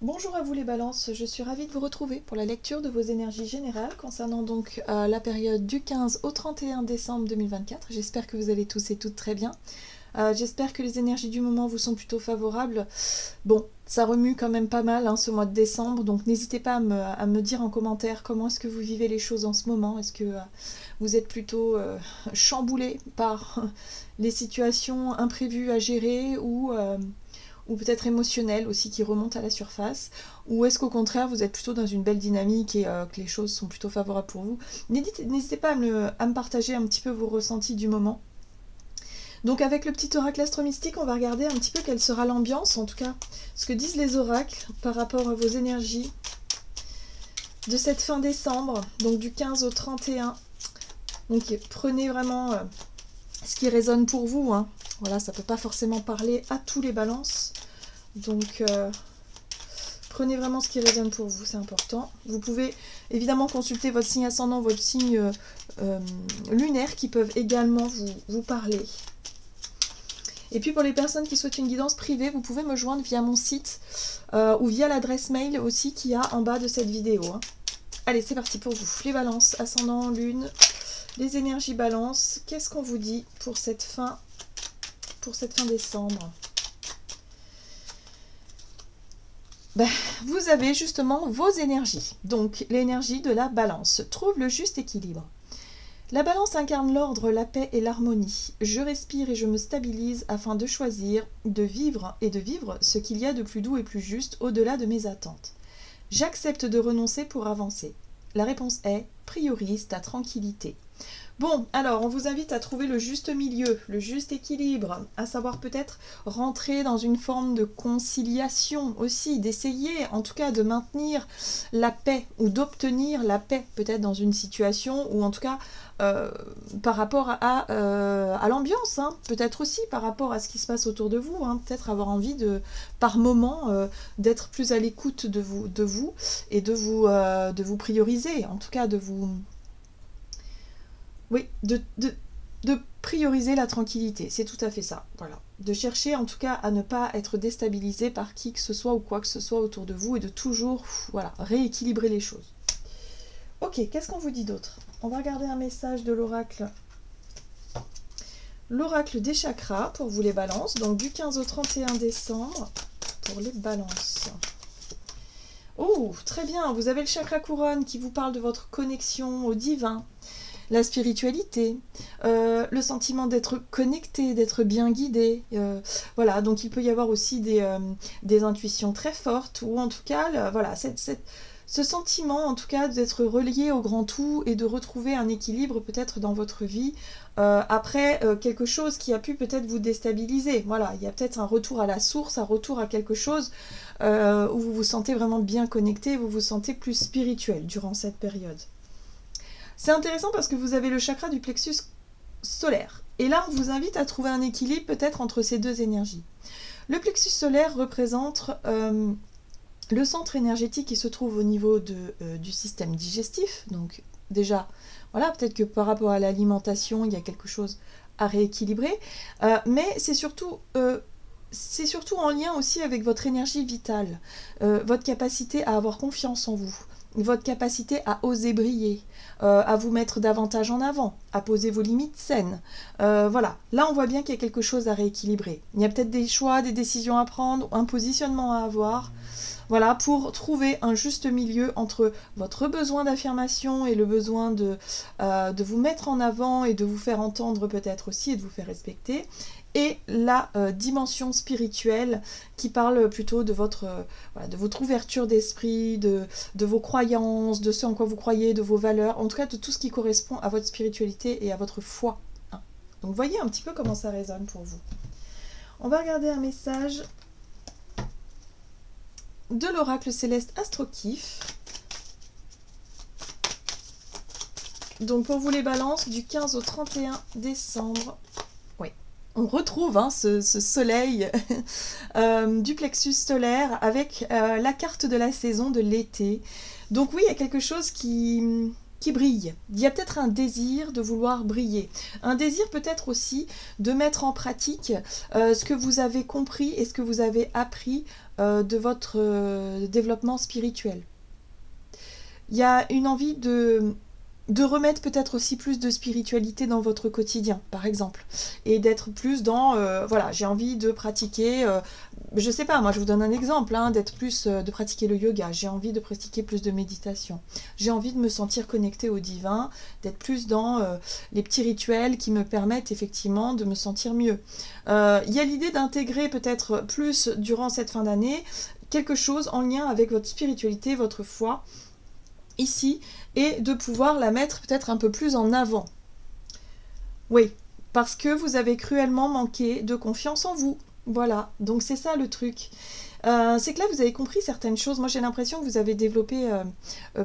Bonjour à vous les balances, je suis ravie de vous retrouver pour la lecture de vos énergies générales concernant donc la période du 15 au 31 décembre 2024. J'espère que vous allez tous et toutes très bien. J'espère que les énergies du moment vous sont plutôt favorables. Bon, ça remue quand même pas mal ce mois de décembre, donc n'hésitez pas à me dire en commentaire comment est-ce que vous vivez les choses en ce moment. Est-ce que vous êtes plutôt chamboulé par les situations imprévues à gérer ou peut-être émotionnelles aussi qui remontent à la surface, ou est-ce qu'au contraire vous êtes plutôt dans une belle dynamique et que les choses sont plutôt favorables pour vous. N'hésitez pas à me partager un petit peu vos ressentis du moment. Donc avec le petit oracle astro-mystique, on va regarder un petit peu quelle sera l'ambiance, en tout cas ce que disent les oracles par rapport à vos énergies de cette fin décembre, donc du 15 au 31. Donc prenez vraiment ce qui résonne pour vous. Voilà, ça ne peut pas forcément parler à tous les balances. Donc prenez vraiment ce qui résonne pour vous, c'est important. Vous pouvez évidemment consulter votre signe ascendant, votre signe lunaire qui peuvent également vous parler. Et puis pour les personnes qui souhaitent une guidance privée, vous pouvez me joindre via mon site ou via l'adresse mail aussi qu'il y a en bas de cette vidéo. Allez, c'est parti pour vous. Les balances, ascendant, lune, les énergies balance. Qu'est-ce qu'on vous dit pour cette fin décembre? Vous avez justement vos énergies. Donc l'énergie de la balance. Trouve le juste équilibre. La balance incarne l'ordre, la paix et l'harmonie. Je respire et je me stabilise afin de choisir, de vivre ce qu'il y a de plus doux et plus juste au-delà de mes attentes. J'accepte de renoncer pour avancer. La réponse est « priorise ta tranquillité ». Bon, alors on vous invite à trouver le juste milieu, le juste équilibre, à savoir peut-être rentrer dans une forme de conciliation aussi, d'essayer en tout cas de maintenir la paix ou d'obtenir la paix peut-être dans une situation ou en tout cas par rapport à l'ambiance, peut-être aussi par rapport à ce qui se passe autour de vous, peut-être avoir envie de, par moment, d'être plus à l'écoute de vous et de vous prioriser, en tout cas de vous... Oui, de prioriser la tranquillité, c'est tout à fait ça. Voilà. De chercher en tout cas à ne pas être déstabilisé par qui que ce soit ou quoi que ce soit autour de vous et de toujours voilà, rééquilibrer les choses. Ok, qu'est-ce qu'on vous dit d'autre? On va regarder un message de l'oracle. L'oracle des chakras pour vous les balances, donc du 15 au 31 décembre pour les balances. Oh, très bien, vous avez le chakra couronne qui vous parle de votre connexion au divin, la spiritualité, le sentiment d'être connecté, d'être bien guidé. Voilà, donc il peut y avoir aussi des intuitions très fortes, ou en tout cas, voilà, ce sentiment en tout cas d'être relié au grand tout et de retrouver un équilibre peut-être dans votre vie après quelque chose qui a pu peut-être vous déstabiliser. Voilà, il y a peut-être un retour à la source, un retour à quelque chose où vous vous sentez vraiment bien connecté, vous vous sentez plus spirituel durant cette période. C'est intéressant parce que vous avez le chakra du plexus solaire. Et là, on vous invite à trouver un équilibre peut-être entre ces deux énergies. Le plexus solaire représente le centre énergétique qui se trouve au niveau du système digestif. Donc déjà, voilà, peut-être que par rapport à l'alimentation, il y a quelque chose à rééquilibrer. Mais c'est surtout en lien aussi avec votre énergie vitale, votre capacité à avoir confiance en vous, votre capacité à oser briller, à vous mettre davantage en avant, à poser vos limites saines. Voilà, là on voit bien qu'il y a quelque chose à rééquilibrer. Il y a peut-être des choix, des décisions à prendre, un positionnement à avoir. Voilà, pour trouver un juste milieu entre votre besoin d'affirmation et le besoin de vous mettre en avant et de vous faire entendre peut-être aussi et de vous faire respecter, et la dimension spirituelle qui parle plutôt de votre ouverture d'esprit, de vos croyances, de ce en quoi vous croyez, de vos valeurs, en tout cas de tout ce qui correspond à votre spiritualité et à votre foi. Donc voyez un petit peu comment ça résonne pour vous. On va regarder un message de l'oracle céleste Astrokif. Donc pour vous les balances, du 15 au 31 décembre, oui, on retrouve ce soleil du plexus solaire avec la carte de la saison de l'été. Donc oui, il y a quelque chose qui qui brille. Il y a peut-être un désir de vouloir briller. Un désir peut-être aussi de mettre en pratique ce que vous avez compris et ce que vous avez appris de votre développement spirituel. Il y a une envie de remettre peut-être aussi plus de spiritualité dans votre quotidien, par exemple. Et d'être plus dans, voilà, j'ai envie de pratiquer, je sais pas, moi je vous donne un exemple, hein, d'être plus, de pratiquer le yoga, j'ai envie de pratiquer plus de méditation, j'ai envie de me sentir connectée au divin, d'être plus dans les petits rituels qui me permettent effectivement de me sentir mieux. Il y a l'idée d'intégrer peut-être plus, durant cette fin d'année, quelque chose en lien avec votre spiritualité, votre foi, ici, et de pouvoir la mettre peut-être un peu plus en avant. Oui, parce que vous avez cruellement manqué de confiance en vous. Voilà, donc c'est ça le truc. C'est que là, vous avez compris certaines choses. Moi, j'ai l'impression que vous avez développé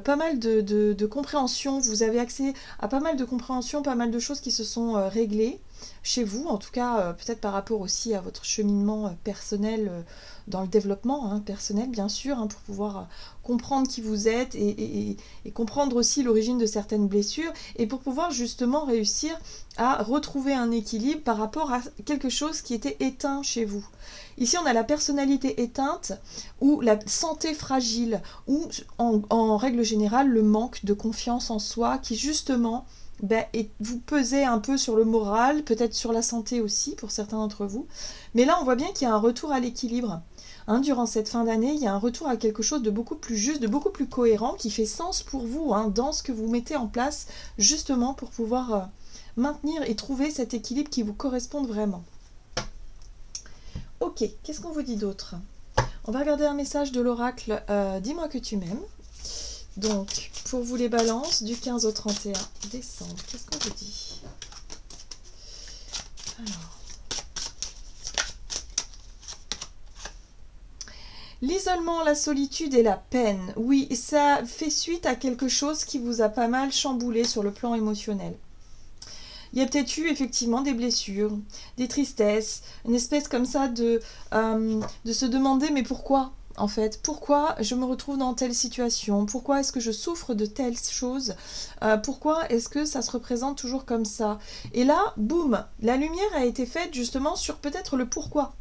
pas mal de compréhension. Vous avez accès à pas mal de compréhension, pas mal de choses qui se sont réglées chez vous. En tout cas, peut-être par rapport aussi à votre cheminement personnel dans le développement personnel, bien sûr, pour pouvoir comprendre qui vous êtes et comprendre aussi l'origine de certaines blessures et pour pouvoir justement réussir à retrouver un équilibre par rapport à quelque chose qui était éteint chez vous. Ici, on a la personnalité éteinte ou la santé fragile ou en règle générale le manque de confiance en soi qui justement vous pesez un peu sur le moral, peut-être sur la santé aussi pour certains d'entre vous. Mais là, on voit bien qu'il y a un retour à l'équilibre. Durant cette fin d'année, il y a un retour à quelque chose de beaucoup plus juste, de beaucoup plus cohérent, qui fait sens pour vous, dans ce que vous mettez en place, justement pour pouvoir maintenir et trouver cet équilibre qui vous corresponde vraiment. Ok, qu'est-ce qu'on vous dit d'autre? On va regarder un message de l'oracle « Dis-moi que tu m'aimes ». Donc, pour vous les balances, du 15 au 31 décembre, qu'est-ce qu'on vous dit? Alors... L'isolement, la solitude et la peine. Oui, ça fait suite à quelque chose qui vous a pas mal chamboulé sur le plan émotionnel. Il y a peut-être eu effectivement des blessures, des tristesses, une espèce comme ça de se demander mais pourquoi ? En fait, pourquoi je me retrouve dans telle situation? Pourquoi est-ce que je souffre de telles choses? Pourquoi est-ce que ça se représente toujours comme ça? Et là, boum, la lumière a été faite justement sur peut-être le pourquoi.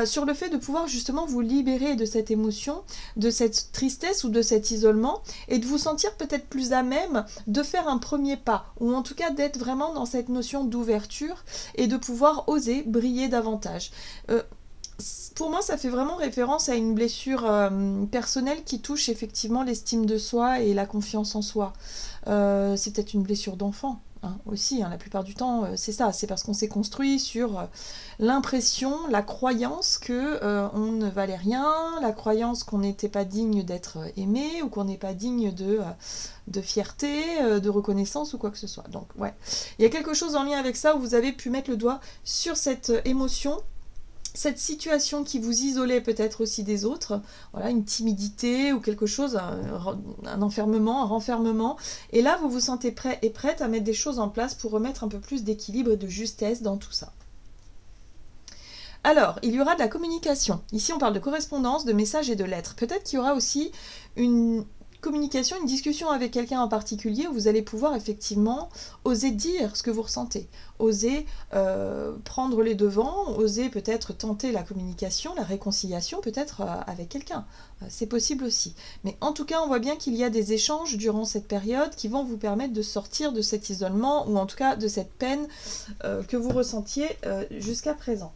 Sur le fait de pouvoir justement vous libérer de cette émotion, de cette tristesse ou de cet isolement et de vous sentir peut-être plus à même de faire un premier pas ou en tout cas d'être vraiment dans cette notion d'ouverture et de pouvoir oser briller davantage. Pour moi, ça fait vraiment référence à une blessure personnelle qui touche effectivement l'estime de soi et la confiance en soi. C'est peut-être une blessure d'enfant aussi, la plupart du temps, c'est ça. C'est parce qu'on s'est construit sur l'impression, la croyance qu'on ne valait rien, la croyance qu'on n'était pas digne d'être aimé ou qu'on n'est pas digne de fierté, de reconnaissance ou quoi que ce soit. Donc, ouais. Il y a quelque chose en lien avec ça où vous avez pu mettre le doigt sur cette émotion, cette situation qui vous isolait peut-être aussi des autres, voilà, une timidité ou quelque chose, un enfermement, un renfermement, et là vous vous sentez prêt et prête à mettre des choses en place pour remettre un peu plus d'équilibre et de justesse dans tout ça. Alors, il y aura de la communication. Ici on parle de correspondance, de messages et de lettres. Peut-être qu'il y aura aussi une communication, une discussion avec quelqu'un en particulier où vous allez pouvoir effectivement oser dire ce que vous ressentez, oser prendre les devants, oser peut-être tenter la communication, la réconciliation peut-être avec quelqu'un. C'est possible aussi. Mais en tout cas, on voit bien qu'il y a des échanges durant cette période qui vont vous permettre de sortir de cet isolement ou en tout cas de cette peine que vous ressentiez jusqu'à présent.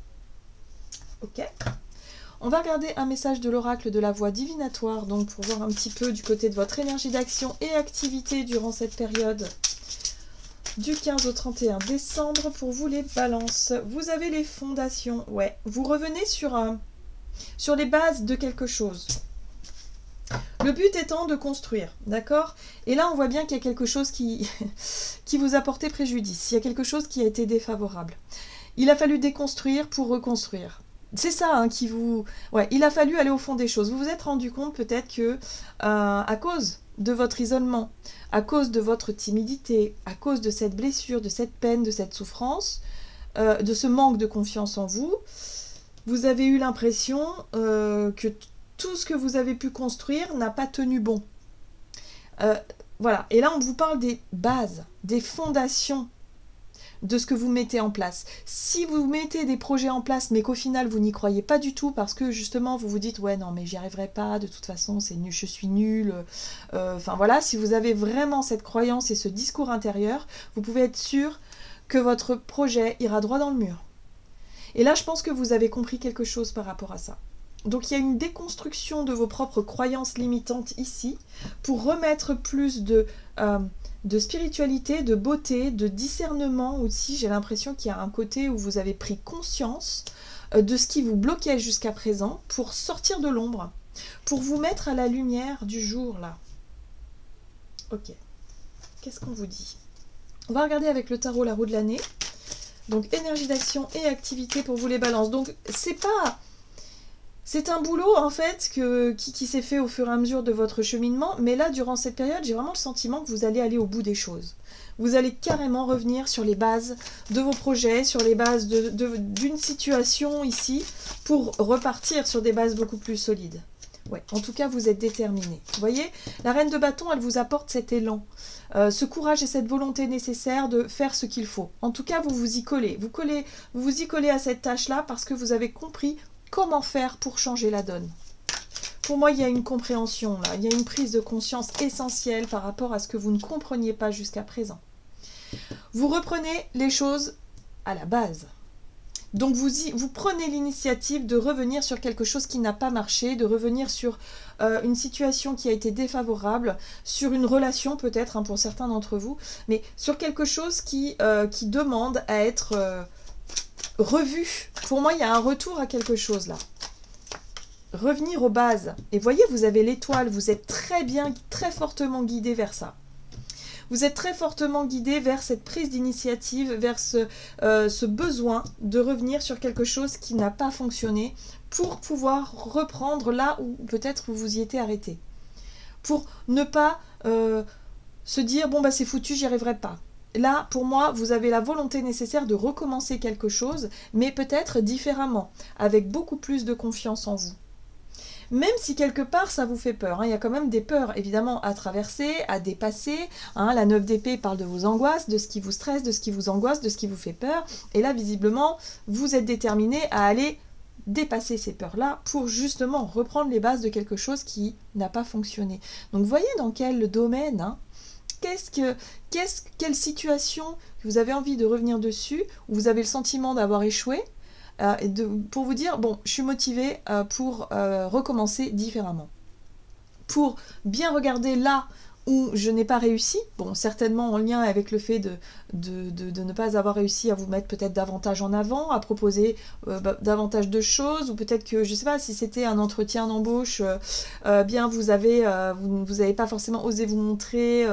Ok ? On va regarder un message de l'oracle de la voix divinatoire, donc pour voir un petit peu du côté de votre énergie d'action et activité durant cette période du 15 au 31 décembre. Pour vous les balances, vous avez les fondations, ouais, vous revenez sur les bases de quelque chose. Le but étant de construire, d'accord? Et là, on voit bien qu'il y a quelque chose qui vous a porté préjudice, il y a quelque chose qui a été défavorable. Il a fallu déconstruire pour reconstruire. C'est ça qui vous... Ouais, il a fallu aller au fond des choses. Vous vous êtes rendu compte peut-être que à cause de votre isolement, à cause de votre timidité, à cause de cette blessure, de cette peine, de cette souffrance, de ce manque de confiance en vous, vous avez eu l'impression que tout ce que vous avez pu construire n'a pas tenu bon. voilà. Et là, on vous parle des bases, des fondations de ce que vous mettez en place. Si vous mettez des projets en place, mais qu'au final, vous n'y croyez pas du tout, parce que justement, vous vous dites, ouais, non, mais j'y arriverai pas, de toute façon, c'est nul, je suis nulle. Enfin, voilà, si vous avez vraiment cette croyance et ce discours intérieur, vous pouvez être sûr que votre projet ira droit dans le mur. Et là, je pense que vous avez compris quelque chose par rapport à ça. Donc il y a une déconstruction de vos propres croyances limitantes ici pour remettre plus de spiritualité, de beauté, de discernement aussi. J'ai l'impression qu'il y a un côté où vous avez pris conscience de ce qui vous bloquait jusqu'à présent pour sortir de l'ombre, pour vous mettre à la lumière du jour là. Ok, qu'est-ce qu'on vous dit? On va regarder avec le tarot la roue de l'année. Donc énergie d'action et activité pour vous les balances. Donc c'est un boulot en fait qui s'est fait au fur et à mesure de votre cheminement, mais là durant cette période j'ai vraiment le sentiment que vous allez aller au bout des choses. Vous allez carrément revenir sur les bases de vos projets, sur les bases d'une situation ici, pour repartir sur des bases beaucoup plus solides. Ouais, en tout cas vous êtes déterminé. Vous voyez, la reine de bâton elle vous apporte cet élan, ce courage et cette volonté nécessaire de faire ce qu'il faut. En tout cas vous vous y collez, vous vous y collez à cette tâche là parce que vous avez compris comment faire pour changer la donne. Pour moi, il y a une compréhension là, il y a une prise de conscience essentielle par rapport à ce que vous ne compreniez pas jusqu'à présent. Vous reprenez les choses à la base. Donc vous prenez l'initiative de revenir sur quelque chose qui n'a pas marché, de revenir sur une situation qui a été défavorable, sur une relation peut-être pour certains d'entre vous, mais sur quelque chose qui demande à être revu. Pour moi, il y a un retour à quelque chose là. Revenir aux bases. Et voyez, vous avez l'étoile, vous êtes très bien, très fortement guidé vers ça. Vous êtes très fortement guidé vers cette prise d'initiative, vers ce besoin de revenir sur quelque chose qui n'a pas fonctionné pour pouvoir reprendre là où peut-être vous vous y étiez arrêté. Pour ne pas se dire, bon bah c'est foutu, j'y arriverai pas. Là, pour moi, vous avez la volonté nécessaire de recommencer quelque chose, mais peut-être différemment, avec beaucoup plus de confiance en vous. Même si quelque part ça vous fait peur, hein, il y a quand même des peurs évidemment à traverser, à dépasser. Hein, la 9 d'épée parle de vos angoisses, de ce qui vous stresse, de ce qui vous angoisse, de ce qui vous fait peur. Et là, visiblement, vous êtes déterminé à aller dépasser ces peurs-là pour justement reprendre les bases de quelque chose qui n'a pas fonctionné. Donc vous voyez dans quel domaine, hein, quelle situation vous avez envie de revenir dessus, où vous avez le sentiment d'avoir échoué, pour vous dire, bon, je suis motivée pour recommencer différemment. Pour bien regarder là où je n'ai pas réussi, bon, certainement en lien avec le fait de ne pas avoir réussi à vous mettre peut-être davantage en avant, à proposer davantage de choses, ou peut-être que, je ne sais pas, si c'était un entretien d'embauche, bien vous n'avez pas forcément osé vous montrer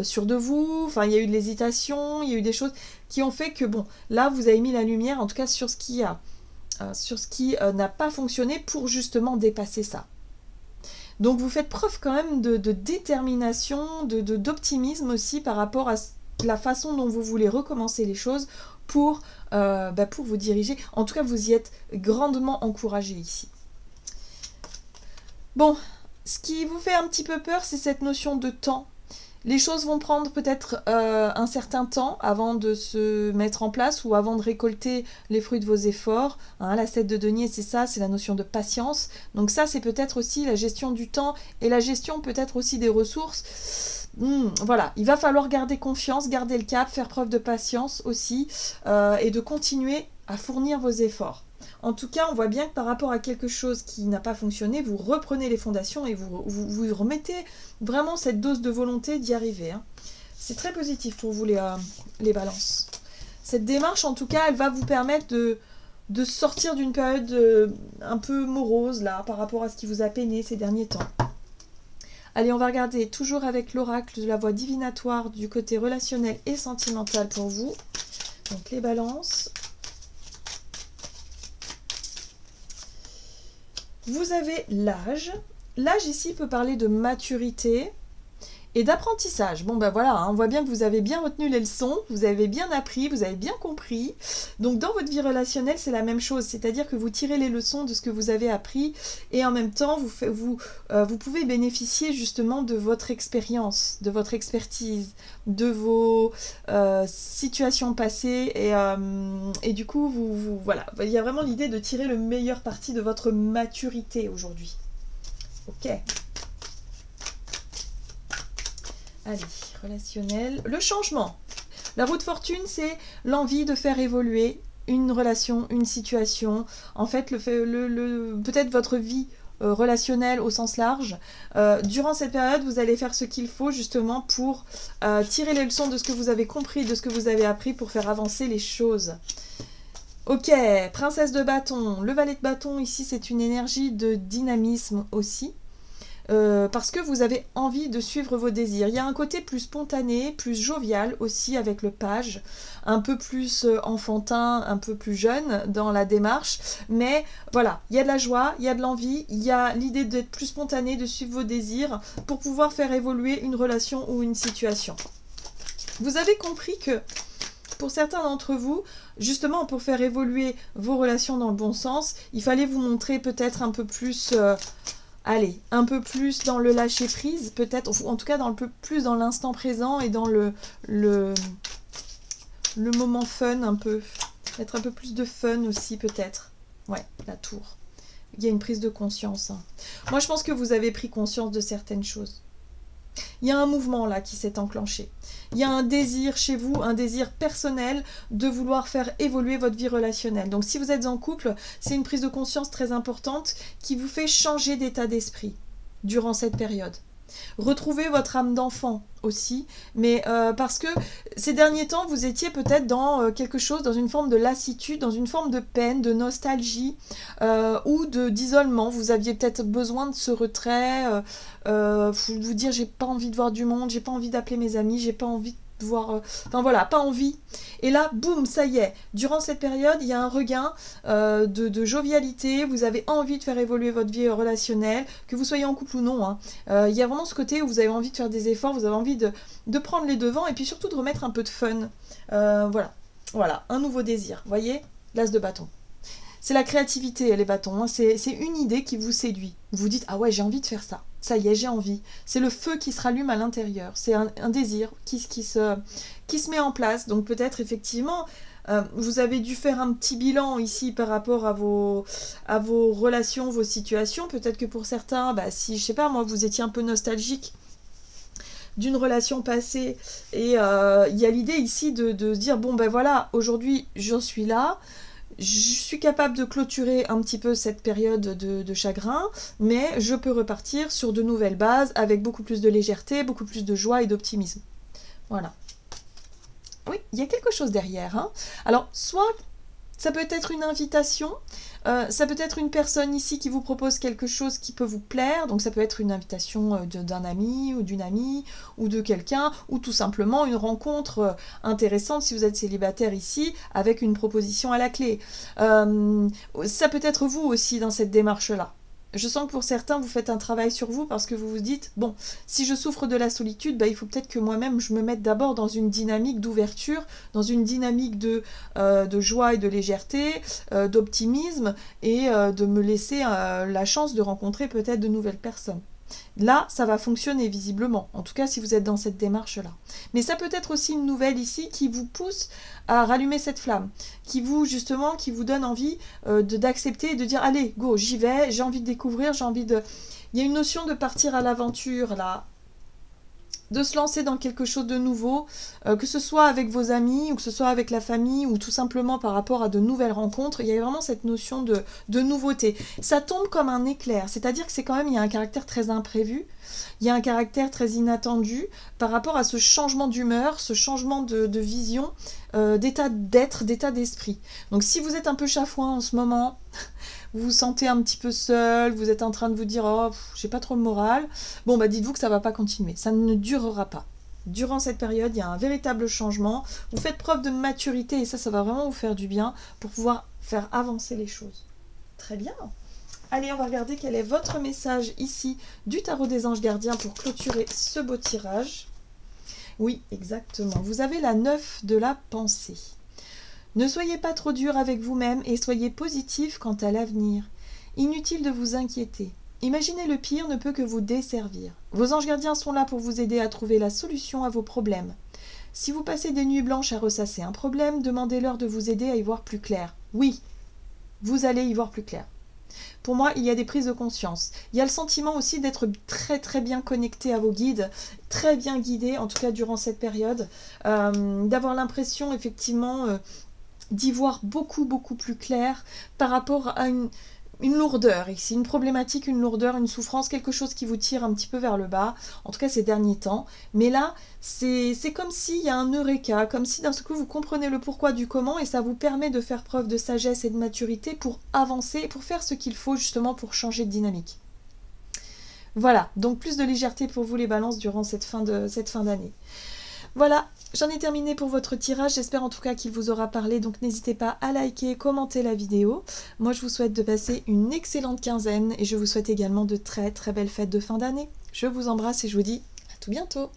sûr de vous, enfin il y a eu de l'hésitation, il y a eu des choses qui ont fait que, bon, là vous avez mis la lumière, en tout cas sur ce qui n'a pas fonctionné pour justement dépasser ça. Donc vous faites preuve quand même de détermination, d'optimisme aussi par rapport à la façon dont vous voulez recommencer les choses pour vous diriger. En tout cas, vous y êtes grandement encouragé ici. Bon, ce qui vous fait un petit peu peur, c'est cette notion de temps. Les choses vont prendre peut-être un certain temps avant de se mettre en place ou avant de récolter les fruits de vos efforts. Hein, la 7 de denier, c'est ça, c'est la notion de patience. Donc ça, c'est peut-être aussi la gestion du temps et la gestion peut-être aussi des ressources. Voilà, il va falloir garder confiance, garder le cap, faire preuve de patience aussi et de continuer à fournir vos efforts. En tout cas, on voit bien que par rapport à quelque chose qui n'a pas fonctionné, vous reprenez les fondations et vous remettez vraiment cette dose de volonté d'y arriver. Hein. C'est très positif pour vous les balances. Cette démarche, en tout cas, elle va vous permettre de sortir d'une période un peu morose, là, par rapport à ce qui vous a peiné ces derniers temps. Allez, on va regarder toujours avec l'oracle de la voie divinatoire du côté relationnel et sentimental pour vous. Donc, les balances. Vous avez l'âge. L'âge ici peut parler de maturité et d'apprentissage. Bon ben voilà, hein, on voit bien que vous avez bien retenu les leçons, vous avez bien appris, vous avez bien compris. Donc dans votre vie relationnelle, c'est la même chose, c'est-à-dire que vous tirez les leçons de ce que vous avez appris et en même temps, vous pouvez bénéficier justement de votre expérience, de votre expertise, de vos situations passées et du coup, voilà, il y a vraiment l'idée de tirer le meilleur parti de votre maturité aujourd'hui. Ok. Allez, relationnel. Le changement. La roue de fortune, c'est l'envie de faire évoluer une relation, une situation. En fait, peut-être votre vie relationnelle au sens large. Durant cette période, vous allez faire ce qu'il faut justement pour tirer les leçons de ce que vous avez compris, de ce que vous avez appris pour faire avancer les choses. Ok, princesse de bâton. Le valet de bâton, ici, c'est une énergie de dynamisme aussi. Parce que vous avez envie de suivre vos désirs. Il y a un côté plus spontané, plus jovial aussi avec le page, un peu plus enfantin, un peu plus jeune dans la démarche, mais voilà, il y a de la joie, il y a de l'envie, il y a l'idée d'être plus spontané, de suivre vos désirs pour pouvoir faire évoluer une relation ou une situation. Vous avez compris que pour certains d'entre vous, justement pour faire évoluer vos relations dans le bon sens, il fallait vous montrer peut-être un peu plus... allez, un peu plus dans le lâcher prise, peut-être, ou en tout cas un peu plus dans l'instant présent et dans le moment fun un peu. Mettre un peu plus de fun aussi peut-être. Ouais, la tour. Il y a une prise de conscience. Hein. Moi je pense que vous avez pris conscience de certaines choses. Il y a un mouvement là qui s'est enclenché. Il y a un désir chez vous, un désir personnel de vouloir faire évoluer votre vie relationnelle. Donc si vous êtes en couple, c'est une prise de conscience très importante qui vous fait changer d'état d'esprit durant cette période. Retrouvez votre âme d'enfant aussi, mais parce que ces derniers temps, vous étiez peut-être dans quelque chose, dans une forme de lassitude, dans une forme de peine, de nostalgie ou d'isolement. Vous aviez peut-être besoin de ce retrait, vous dire j'ai pas envie de voir du monde, j'ai pas envie d'appeler mes amis, j'ai pas envie de voir... enfin voilà, pas envie. Et là, boum, ça y est. Durant cette période, il y a un regain de jovialité. Vous avez envie de faire évoluer votre vie relationnelle, que vous soyez en couple ou non. Hein. Il y a vraiment ce côté où vous avez envie de faire des efforts, vous avez envie de prendre les devants et puis surtout de remettre un peu de fun. Voilà, un nouveau désir. Vous voyez, l'as de bâton. C'est la créativité, les bâtons. Hein. C'est une idée qui vous séduit. Vous vous dites, ah ouais, j'ai envie de faire ça. Ça y est, j'ai envie. C'est le feu qui se rallume à l'intérieur. C'est un désir qui se met en place. Donc peut-être effectivement, vous avez dû faire un petit bilan ici par rapport à vos relations, vos situations. Peut-être que pour certains, si, je sais pas, moi, vous étiez un peu nostalgique d'une relation passée et il y a l'idée ici de se dire, bon ben voilà, aujourd'hui, j'en suis là. Je suis capable de clôturer un petit peu cette période de chagrin, mais je peux repartir sur de nouvelles bases avec beaucoup plus de légèreté, beaucoup plus de joie et d'optimisme. Voilà. Oui, il y a quelque chose derrière. Hein. Alors, soit ça peut être une invitation, ça peut être une personne ici qui vous propose quelque chose qui peut vous plaire, donc ça peut être une invitation d'un ami ou d'une amie ou de quelqu'un, ou tout simplement une rencontre intéressante si vous êtes célibataire ici, avec une proposition à la clé. Ça peut être vous aussi dans cette démarche-là. Je sens que pour certains, vous faites un travail sur vous parce que vous vous dites, bon, si je souffre de la solitude, il faut peut-être que moi-même, je me mette d'abord dans une dynamique d'ouverture, dans une dynamique de joie et de légèreté, d'optimisme, et de me laisser la chance de rencontrer peut-être de nouvelles personnes. Là, ça va fonctionner visiblement, en tout cas si vous êtes dans cette démarche-là. Mais ça peut être aussi une nouvelle ici qui vous pousse à rallumer cette flamme, qui vous donne envie d'accepter et de dire « Allez, go, j'y vais, j'ai envie de découvrir, j'ai envie de... » Il y a une notion de partir à l'aventure, là, de se lancer dans quelque chose de nouveau, que ce soit avec vos amis, ou que ce soit avec la famille, ou tout simplement par rapport à de nouvelles rencontres. Il y a vraiment cette notion de nouveauté. Ça tombe comme un éclair, c'est-à-dire que il y a un caractère très imprévu, il y a un caractère très inattendu par rapport à ce changement d'humeur, ce changement de vision, d'état d'être, d'état d'esprit. Donc si vous êtes un peu chafouin en ce moment, vous vous sentez un petit peu seul, vous êtes en train de vous dire « Oh, j'ai pas trop le moral », bon, dites-vous que ça va pas continuer, ça ne durera pas. Durant cette période, il y a un véritable changement, vous faites preuve de maturité et ça va vraiment vous faire du bien pour pouvoir faire avancer les choses. Très bien. Allez, on va regarder quel est votre message ici du tarot des anges gardiens pour clôturer ce beau tirage. Oui, exactement. Vous avez la 9 de la pensée. Ne soyez pas trop dur avec vous-même et soyez positif quant à l'avenir. Inutile de vous inquiéter. Imaginer le pire ne peut que vous desservir. Vos anges gardiens sont là pour vous aider à trouver la solution à vos problèmes. Si vous passez des nuits blanches à ressasser un problème, demandez-leur de vous aider à y voir plus clair. Oui, vous allez y voir plus clair. Pour moi, il y a des prises de conscience. Il y a le sentiment aussi d'être très très bien connecté à vos guides, très bien guidé, en tout cas durant cette période, d'avoir l'impression effectivement d'y voir beaucoup plus clair par rapport à une lourdeur ici, une problématique, une lourdeur, une souffrance, quelque chose qui vous tire un petit peu vers le bas, en tout cas ces derniers temps. Mais là, c'est comme s'il y a un eureka, comme si d'un seul coup vous comprenez le pourquoi du comment et ça vous permet de faire preuve de sagesse et de maturité pour avancer, pour faire ce qu'il faut justement pour changer de dynamique. Voilà, donc plus de légèreté pour vous les balances durant cette fin d'année. Voilà, j'en ai terminé pour votre tirage, j'espère en tout cas qu'il vous aura parlé, donc n'hésitez pas à liker, commenter la vidéo. Moi je vous souhaite de passer une excellente quinzaine et je vous souhaite également de très belles fêtes de fin d'année. Je vous embrasse et je vous dis à tout bientôt.